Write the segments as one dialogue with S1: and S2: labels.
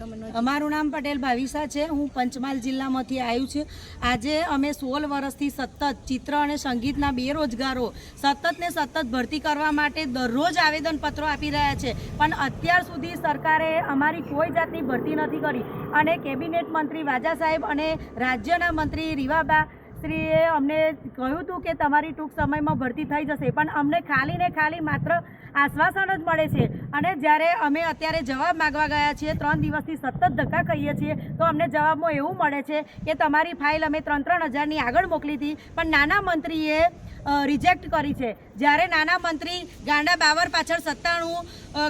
S1: અમારું નામ પટેલ ભાવિસા છે। હું પંચમહાલ જિલ્લામાંથી આવ્યું છું। આજે અમે 16 વર્ષથી સતત ચિત્ર અને સંગીતના બેરોજગારો સતત ને સતત ભરતી કરવા માટે દરરોજ આવેદનપત્રો આપી રહ્યા છે, પણ અત્યાર સુધી સરકારે અમારી કોઈ જાતની ભરતી નથી કરી। અને કેબિનેટ મંત્રી વાજા સાહેબ અને રાજ્યના મંત્રી રીવાબા શ્રીએ અમને કહ્યું હતું કે તમારી ટૂંક સમયમાં ભરતી થઈ જશે, પણ અમને ખાલી ને ખાલી માત્ર આશ્વાસન જ મળે છે। અને જ્યારે અમે અત્યારે જવાબ માગવા ગયા છીએ, 3 દિવસથી સતત ધક્કા ખાઈએ છીએ, તો અમને જવાબમાં એવું મળે છે કે તમારી ફાઇલ અમે 3-3 હજારની આગળ મોકલી હતી, પણ નાના મંત્રીએ રિજેક્ટ કરી છે। જ્યારે નાના મંત્રી ગાંડા બાવર પાછળ 97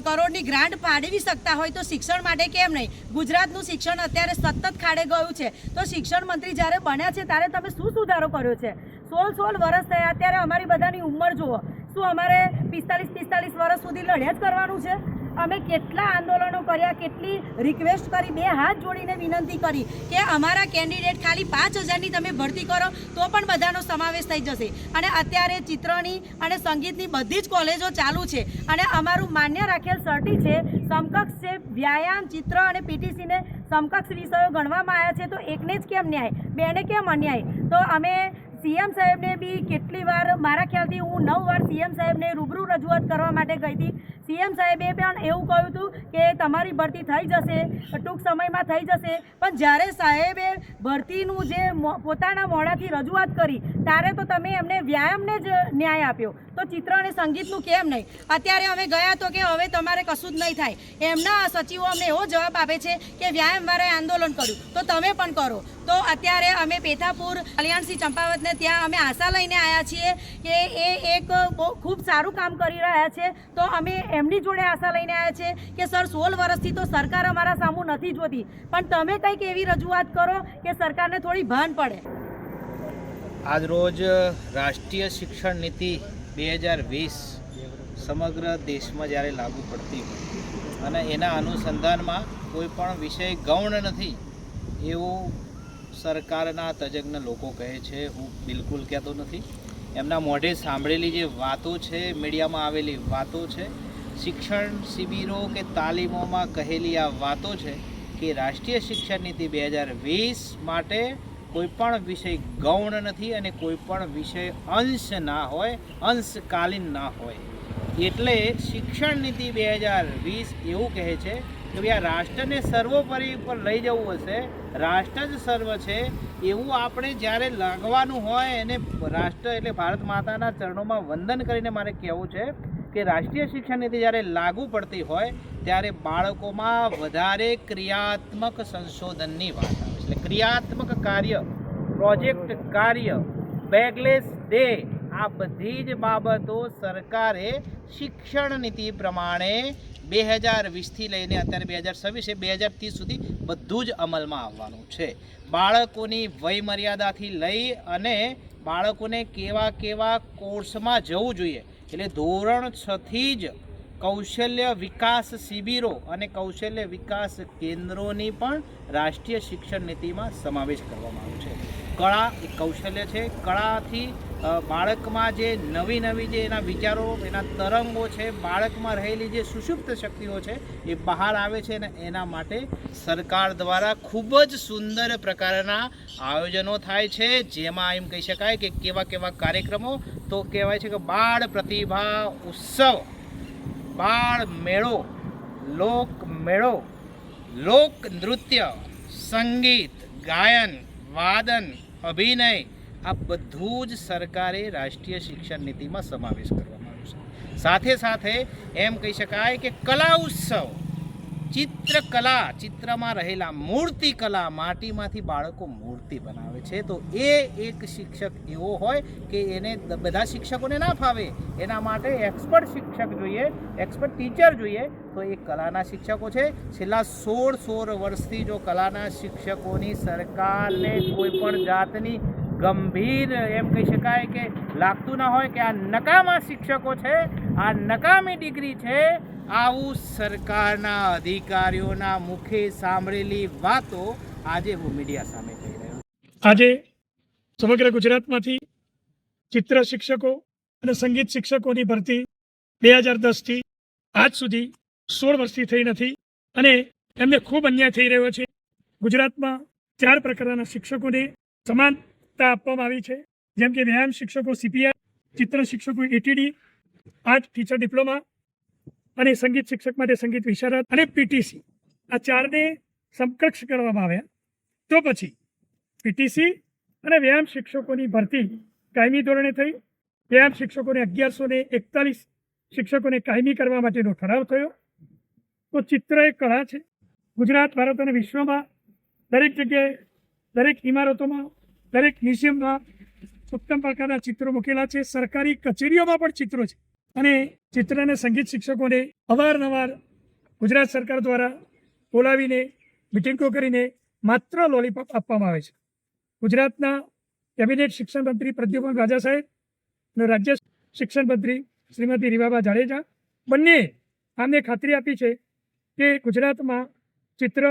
S1: કરોડની ગ્રાન્ટ ફાળવી શકતા હોય તો શિક્ષણ માટે કેમ નહીં? ગુજરાતનું શિક્ષણ અત્યારે સતત ખાડે ગયું છે, તો શિક્ષણ મંત્રી જ્યારે બન્યા છે ત્યારે તમે શું સુધારો કર્યો છે? 16 વર્ષ થયા, અત્યારે અમારી બધાની ઉંમર જુઓ, શું અમારે 45 વર્ષ સુધી લડ્યા જ કરવાનું છે? અમે કેટલા આંદોલનો કર્યા, કેટલી રિક્વેસ્ટ કરી, 2 હાથ જોડીને વિનંતી કરી કે અમારા કેન્ડિડેટ ખાલી 5000ની તમે ભરતી કરો તો પણ બધાનો સમાવેશ થઈ જશે। અને અત્યારે ચિત્રની અને સંગીતની બધી જ કોલેજો ચાલુ છે અને અમારું માન્ય રાખેલ સર્ટી છે, સમકક્ષ છે। વ્યાયામ, ચિત્ર અને પીટીસીને સમકક્ષ વિષયો ગણવામાં આવ્યા છે, તો એકને જ કેમ ન્યાય, બેને કેમ અન્યાય? તો અમે સીએમ સાહેબને બી કેટલી વાર, મારા ખ્યાલથી હું 9 વાર સીએમ સાહેબને રૂબરૂ રજૂઆત કરવા માટે ગઈ હતી। સીએમ સાહેબે પણ એવું કહ્યું હતું કે તમારી ભરતી થઈ જશે, ટૂંક સમયમાં થઈ જશે, પણ જ્યારે સાહેબે ભરતીનું જે પોતાના મોઢાથી રજૂઆત કરી ત્યારે તો તમે એમને વ્યાયામને જ ન્યાય આપ્યો, તો ચિત્ર અને સંગીતનું કેમ નહીં? અત્યારે અમે ગયા તો કે હવે તમારે કશું જ નહીં થાય। એમના સચિવો અમને એવો જવાબ આપે છે કે વ્યાયામવાળાએ આંદોલન કર્યું તો તમે પણ કરો। તો અત્યારે અમે પેથાપુર કલ્યાણસિંહ ચંપાવતને ત્યાં અમે આશા લઈને આવ્યા છીએ કે એ એક ખૂબ સારું કામ કરી રહ્યા છે, તો અમે એમની જોડે આશા લઈને આવ્યા છે કે સર 16 વર્ષથી તો સરકાર અમારા સામું નથી જોતી, પણ તમે કંઈક એવી રજૂઆત કરો કે સરકારને થોડી ભાન પડે।
S2: આજ રોજ રાષ્ટ્રીય શિક્ષણ નીતિ 2020 સમગ્ર દેશમાં જ્યારે લાગુ પડતી હોય અને એના અનુસંધાનમાં કોઈ પણ વિષય ગૌણ નથી એવું સરકારના તજજ્ઞ લોકો કહે છે। હું બિલકુલ કહેતો નથી, એમના મોઢે સાંભળેલી જે વાતો છે, મીડિયામાં આવેલી વાતો છે, શિક્ષણ શિબિરો કે તાલીમોમાં કહેલી આ વાતો છે કે રાષ્ટ્રીય શિક્ષણ નીતિ 2020 માટે કોઈ પણ વિષય ગૌણ નથી અને કોઈ પણ વિષય અંશ ના હોય, અંશકાલીન ના હોય। એટલે શિક્ષણ નીતિ 2020 એવું કહે છે કે ભાઈ આ રાષ્ટ્રને સર્વોપરી પર લઈ જવું હશે, રાષ્ટ્ર જ સર્વ છે એવું આપણે જ્યારે લાગવાનું હોય એને રાષ્ટ્ર એટલે ભારત માતાના ચરણોમાં વંદન કરીને મારે કહેવું છે કે રાષ્ટ્રીય શિક્ષણ નીતિ જ્યારે લાગુ પડતી હોય ત્યારે બાળકોમાં વધારે ક્રિયાત્મક સંશોધનની વાત આવે છે। એટલે ક્રિયાત્મક કાર્ય, પ્રોજેક્ટ કાર્ય, બેગલેસ ડે, આ બધી જ બાબતો સરકારે શિક્ષણ નીતિ પ્રમાણે 2020થી લઈને અત્યારે 2026 2030 સુધી બધું જ અમલમાં આવવાનું છે। બાળકોની વય મર્યાદાથી લઈ અને બાળકોને કેવા કેવા કોર્સમાં જવું જોઈએ, એટલે ધોરણ 6થી જ કૌશલ્ય વિકાસ શિબિરો અને કૌશલ્ય વિકાસ કેન્દ્રોની પણ રાષ્ટ્રીય શિક્ષણ નીતિમાં સમાવેશ કરવામાં આવ્યો છે। કળા એ કૌશલ્ય છે, કળાથી બાળકમાં જે નવી જે એના વિચારો, એના તરંગો છે, બાળકમાં રહેલી જે સુષુપ્ત શક્તિઓ છે એ બહાર આવે છે અને એના માટે સરકાર દ્વારા ખૂબ જ સુંદર પ્રકારના આયોજનો થાય છે, જેમાં એમ કહી શકાય કે કેવા કેવા કાર્યક્રમો, તો કહેવાય છે કે બાળ પ્રતિભા ઉત્સવ, બાળ મેળો, લોક મેળો, લોક નૃત્ય, સંગીત, ગાયન, વાદન, અભિનય, આ બધું જ સરકારે રાષ્ટ્રીય શિક્ષણ નીતિમાં સમાવેશ કરવામાં આવ્યો છે। સાથે સાથે એમ કહી શકાય કે કલા ઉત્સવ, ચિત્રકલા, ચિત્રમાં રહેલા મૂર્તિકલા, માટીમાંથી બાળકો મૂર્તિ બનાવે છે, તો એ એક શિક્ષક એવો હોય કે એને બધા શિક્ષકોને ના ફાવે, એના માટે એક્સપર્ટ શિક્ષક જોઈએ, એક્સપર્ટ ટીચર જોઈએ, તો એ કલાના શિક્ષકો છે। છેલ્લા 16 વર્ષથી જો કલાના શિક્ષકોની સરકારને કોઈ પણ જાતની ગંભીર એમ કહી શકાય કે લાગતું ના હોય કે આ નકામા શિક્ષકો છે, આ નકામી ડિગ્રી છે, આવું સરકારના અધિકારીઓના મુખે સાંભળેલી વાતો આજે હું મીડિયા સામે કહી રહ્યો છું।
S3: આજે સમગ્ર ગુજરાતમાંથી ચિત્ર શિક્ષકો અને સંગીત શિક્ષકોની ભરતી 2010થી આજ સુધી 16 વર્ષથી થઈ નથી અને એમને ખૂબ અન્યાય થઈ રહ્યો છે. ગુજરાતમાં 4 પ્રકારના શિક્ષકોને સમાનતા આપવામાં આવી છે, જેમ કે વ્યાયામ શિક્ષકો CPR, ચિત્ર શિક્ષકો ATD, આર્ટ ટીચર ડિપ્લોમા અને સંગીત શિક્ષક માટે સંગીત વિશારદ અને PTC. આ 4ને સમકક્ષ કરવામાં આવ્યા. તો પછી PTC અને વ્યાયામ શિક્ષકોની ભરતી કાયમી ધોરણે થઈ. વ્યાયામ શિક્ષકોને 1141 શિક્ષકોને કાયમી કરવા માટેનો ઠરાવ થયો. તો ચિત્ર એક કળા છે. ગુજરાત, ભારત અને વિશ્વમાં દરેક જગ્યાએ, દરેક ઇમારતોમાં, દરેક મ્યુઝિયમમાં ઉત્તમ પ્રકારના ચિત્રો મૂકેલા છે. સરકારી કચેરીઓમાં પણ ચિત્રો છે. અને ચિત્ર અને સંગીત શિક્ષકોને અવારનવાર ગુજરાત સરકાર દ્વારા બોલાવીને મિટિંગો કરીને માત્ર લોલીપોપ આપવામાં આવે છે. ગુજરાતના કેબિનેટ શિક્ષણ મંત્રી પ્રદ્યુમન રાજા સાહેબ અને રાજ્ય શિક્ષણ મંત્રી શ્રીમતી રીવાબા જાડેજા બંને આમને ખાતરી આપી છે કે ગુજરાતમાં ચિત્ર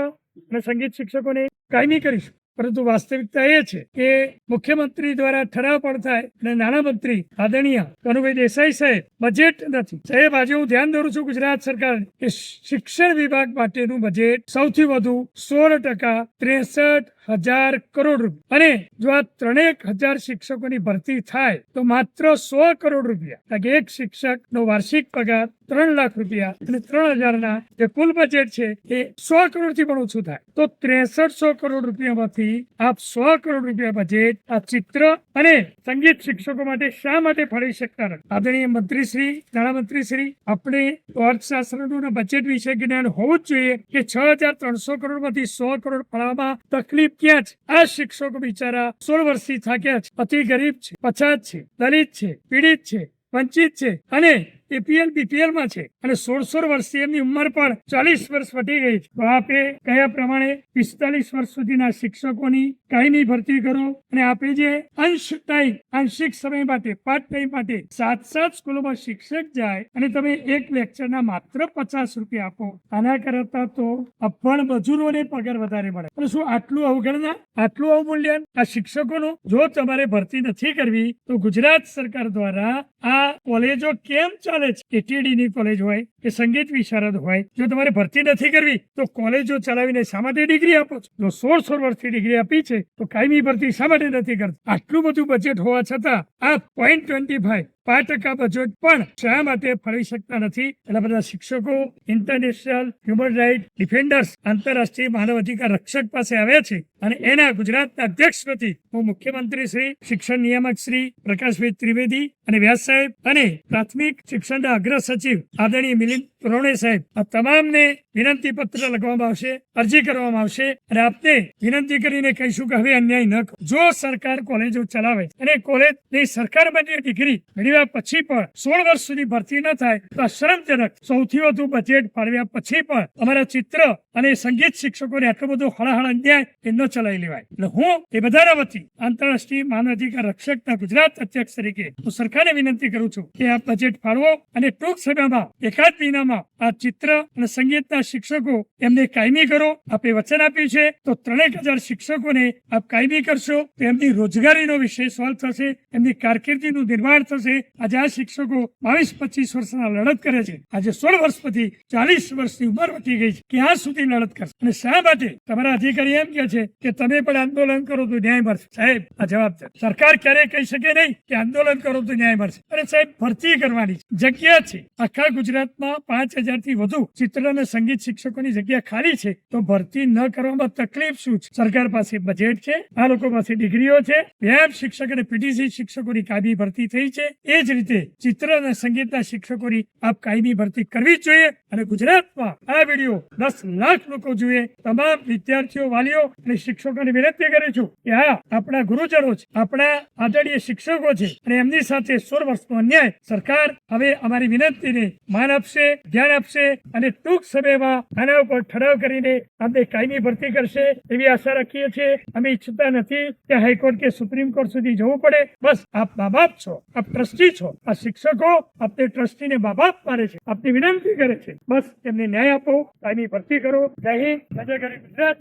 S3: અને સંગીત શિક્ષકોને કાયમી કરીશું. પરંતુ વાસ્તવિકતા એ છે કે મુખ્યમંત્રી દ્વારા ઠરાવ પણ થાય અને નાણામંત્રી આદરણીય કનુભાઈ દેસાઈ સાહેબ બજેટ નથી. સાહેબ, આજે હું ધ્યાન દોરું છું ગુજરાત સરકાર કે શિક્ષણ વિભાગ માટેનું બજેટ સૌથી વધુ 16% 63,000 કરોડ રૂપિયા. અને જો આ 3,000 શિક્ષકોની ભરતી થાય તો માત્ર 100 કરોડ રૂપિયા. કારણ કે એક શિક્ષકનો વાર્ષિક પગાર 3 લાખ રૂપિયા અને 3,000ના જે કુલ બજેટ છે એ 100 કરોડથી પણ ઓછું થાય. તો 6300 કરોડ રૂપિયામાંથી આપ 100 કરોડ રૂપિયા બજેટ આ ચિત્ર અને સંગીત શિક્ષકો માટે શા માટે ફાળવી શકતા નથી? આદરણીય મંત્રીશ્રી, નાણામંત્રીશ્રી, આપણે અર્થશાસ્ત્રનું બજેટ વિશે જ્ઞાન હોવું જ જોઈએ કે 6,300 કરોડમાંથી 100 કરોડ ફાળવવામાં તકલીફ ક્યાં છે? આ શિક્ષકો બિચારા 16 વર્ષથી થાક્યા છે, અતિ ગરીબ છે, પછાત છે, દલિત છે, પીડિત છે, વંચિત છે અને APL BPL માં છે અને 16 વર્ષથી એમની ઉંમર પણ 40 વર્ષ વટી ગઈ છે. તો આપે કયા પ્રમાણે 45 વર્ષ સુધીના શિક્ષકોની કાયમી ભરતી કરો અને આપે જે આંશિક સમય માટે, પાર્ટ ટાઈમ માટે 7 સ્કૂલોમાં શિક્ષક જાય અને તમે એક લેક્ચરના માત્ર 50 રૂપિયા આપો. આના કરતા તો અભણ મજૂરોને પગાર વધારે મળે. અને શું આટલું અવગણના, આટલું અવમૂલ્યન આ શિક્ષકોનું? જો તમારે ભરતી નથી કરવી તો ગુજરાત સરકાર દ્વારા આ કોલેજો કેમ ચાલે છે? ATD ની કોલેજ હોય કે સંગીત વિશારદ હોય, જો તમારે ભરતી નથી કરવી તો કોલેજો ચલાવીને શા માટે ડિગ્રી આપો છો? જો 16 વર્ષથી ડિગ્રી આપી છે તો કાયમી ભરતી શા માટે નથી કરતા? આટલું બધું બજેટ હોવા છતાં આ 0.25% બજેટ પણ શા માટે ફાળવી શકતા નથી? એટલા બધા શિક્ષકો ઇન્ટરનેશનલ હ્યુમન રાઇટ ડિફેન્ડર્સ, આંતરરાષ્ટ્રીય માનવ અધિકાર રક્ષક પાસે આવ્યા છે અને એના ગુજરાતના અધ્યક્ષપતિ હું મુખ્યમંત્રી શ્રી, શિક્ષણ નિયામક શ્રી પ્રકાશભાઈ ત્રિવેદી અને વ્યાસ સાહેબ અને પ્રાથમિક શિક્ષણના અગ્ર સચિવ આદરણીય મિલિંદ રોણે સાહેબ, આ તમામને વિનંતી પત્ર લખવામાં આવશે, અરજી કરવામાં આવશે અને આપને વિનંતી કરીને કહીશું કે હવે અન્યાય ન કરો. જો સરકાર કોલેજો ચલાવે અને કોલેજની સરકાર બની ડિગ્રી મેળવ્યા પછી પણ 16 વર્ષ સુધી ભરતી ન થાય તો આ શરમજનક. સૌથી વધુ બજેટ ફાળવ્યા પછી પણ અમારા ચિત્ર અને સંગીત શિક્ષકોને આટલો બધો હળહળ અન્યાય એ ન ચલાવી લેવાય. એટલે હું એ બધાના વતી આંતરરાષ્ટ્રીય માનવ અધિકાર રક્ષકના ગુજરાત અધ્યક્ષ તરીકે હું સરકારને વિનંતી કરું છું કે આ બજેટ ફાળવો અને ટૂંક સમયમાં, એકાદ મહિનામાં આ ચિત્ર અને સંગીતના શિક્ષકો એમને કાયમી કરો. આપે વચન આપ્યું છે તો 3,000 શિક્ષકોને આપ કાયમી કરશો તો એમની રોજગારીનો વિષય સોલ્વ થશે, એમની કારકિર્દીનું નિર્માણ થશે. આજે આ શિક્ષકો 22-25 વર્ષના લડત કરે છે. આજે 16 વર્ષ પછી 40 વર્ષની ઉંમર વધી ગઈ છે. ક્યાં સુધી લડત કરશે? અને શા માટે તમારા અધિકારી એમ કે છે કે તમે પણ આંદોલન કરો તો ન્યાય મળશે? સાહેબ, આ જવાબ છે. સરકાર ક્યારેય કહી શકે નહીં કે આંદોલન કરો તો ન્યાય મળશે. અને સાહેબ, ભરતી કરવાની જગ્યા છે. આખા ગુજરાતમાં 5,000 થી વધુ ચિત્ર અને સંગીત શિક્ષકોની જગ્યા ખાલી છે. તો ભરતી ન કરવામાં તકલીફ શું છે? સરકાર પાસે બજેટ છે, આ લોકો પાસે ડિગ્રીઓ છે. વ્યાયામ શિક્ષક અને PTC શિક્ષકોની કાયમી ભરતી થઈ છે. એ જ રીતે ચિત્ર અને સંગીતના શિક્ષકોની આપ કાયમી ભરતી કરવી જ જોઈએ. અને ગુજરાતમાં આ વિડીયો 10 લાખ લોકો જોઈએ. તમામ વિદ્યાર્થીઓ, વાલીઓ અને શિક્ષકોને વિનંતી કરું છું કે આ આપણા ગુરુજનો છે, આપણા આદરણીય શિક્ષકો છે અને એમની સાથે 16 વર્ષનો અન્યાય સરકાર હવે અમારી વિનંતીને માન આપશે, ધ્યાન આપશે અને ટૂંક સમયમાં આના ઉપર ઠરાવ કરીને અમને કાયમી ભરતી કરશે એવી આશા રાખીએ છીએ. અમે ઈચ્છતા નથી કે હાઈકોર્ટ કે સુપ્રીમ કોર્ટ સુધી જવું પડે. બસ આપ મા બાપ છો, આપ ટ્રસ્ટી છો. આ શિક્ષકો આપને ટ્રસ્ટીને મા બાપ માને છે, આપની વિનંતી કરે છે. બસ એમને ન્યાય આપો, કાયમી ભરતી કરો. જય હિન્દ, જય ગુજરાત.